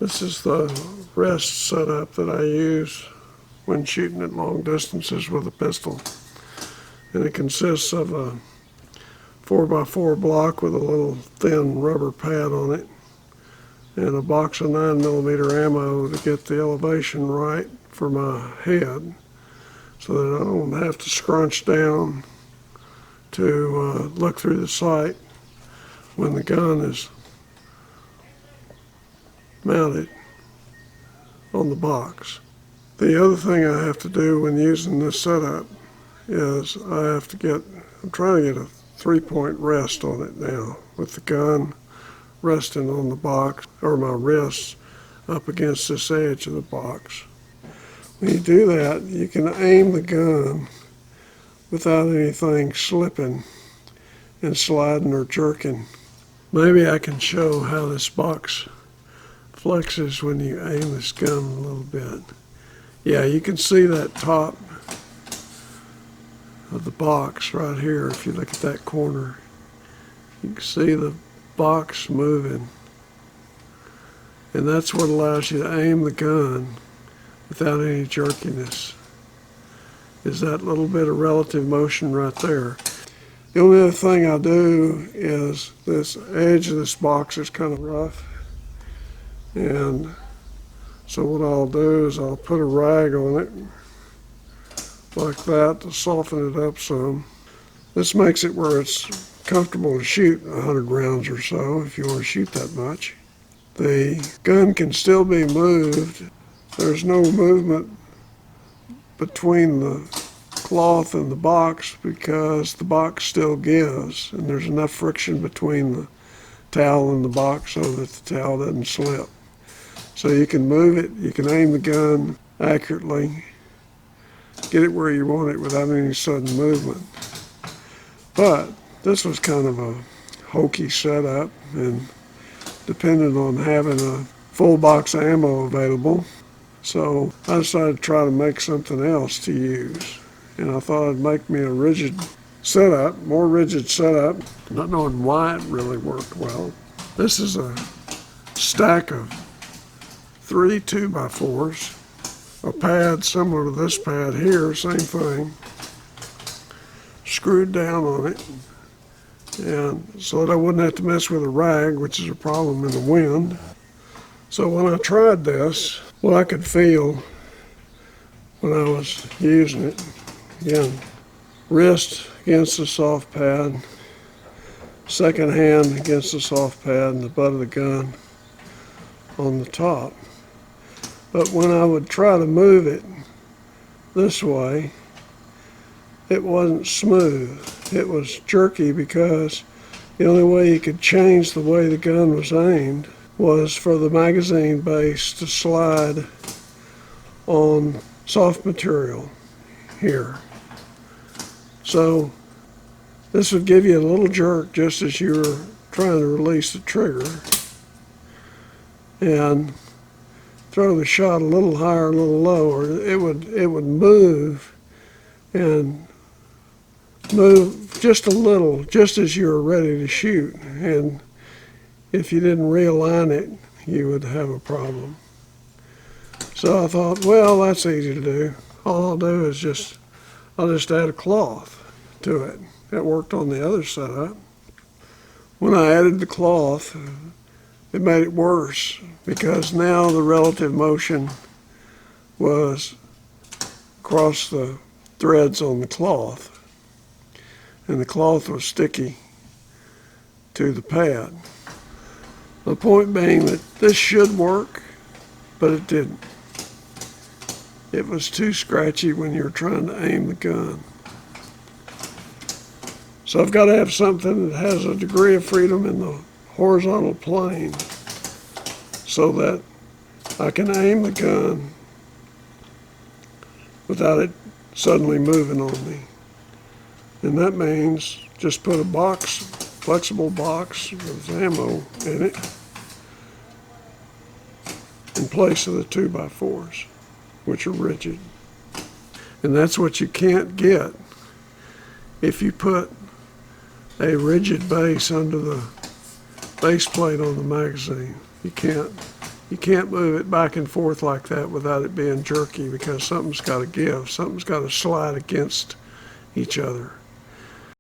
This is the rest setup that I use when shooting at long distances with a pistol. And it consists of a 4x4 block with a little thin rubber pad on it and a box of 9mm ammo to get the elevation right for my head so that I don't have to scrunch down to look through the sight when the gun is mounted on the box. The other thing I have to do when using this setup is I'm trying to get a 3-point rest on it now with the gun resting on the box, or my wrists up against this edge of the box. When you do that, you can aim the gun without anything slipping and sliding or jerking. Maybe I can show how this box flexes when you aim this gun a little bit. Yeah, you can see that top of the box right here. If you look at that corner, you can see the box moving, and that's what allows you to aim the gun without any jerkiness, is that little bit of relative motion right there. The only other thing I do is this edge of this box is kind of rough, and so what I'll do is I'll put a rag on it like that to soften it up some. This makes it where it's comfortable to shoot 100 rounds or so if you want to shoot that much. The gun can still be moved. There's no movement between the cloth and the box because the box still gives, and there's enough friction between the towel and the box so that the towel doesn't slip. So you can move it, you can aim the gun accurately, get it where you want it without any sudden movement. But this was kind of a hokey setup, and depended on having a full box of ammo available, so I decided to try to make something else to use. And I thought it'd make me a rigid setup, more rigid setup, not knowing why it really worked well. This is a stack of 3 2x4s, a pad similar to this pad here, same thing, screwed down on it, and so that I wouldn't have to mess with a rag, which is a problem in the wind. So when I tried this, what I could feel when I was using it, again, wrist against the soft pad, second hand against the soft pad, and the butt of the gun on the top. But when I would try to move it this way, it wasn't smooth. It was jerky because the only way you could change the way the gun was aimed was for the magazine base to slide on soft material here. So this would give you a little jerk just as you were trying to release the trigger and throw the shot a little higher, a little lower. It would move and move just a little, just as you were ready to shoot. And if you didn't realign it, you would have a problem. So I thought, well, that's easy to do. All I'll do is I'll just add a cloth to it. It worked on the other setup. When I added the cloth, it made it worse because now the relative motion was across the threads on the cloth, and the cloth was sticky to the pad. The point being that this should work, but it didn't. It was too scratchy when you're trying to aim the gun. So I've got to have something that has a degree of freedom in the horizontal plane so that I can aim the gun without it suddenly moving on me. And that means just put a box, flexible box with ammo in it in place of the 2x4s, which are rigid. And that's what you can't get if you put a rigid base under the base plate on the magazine. You can't You can't move it back and forth like that without it being jerky, because something's got to give. Something's got to slide against each other.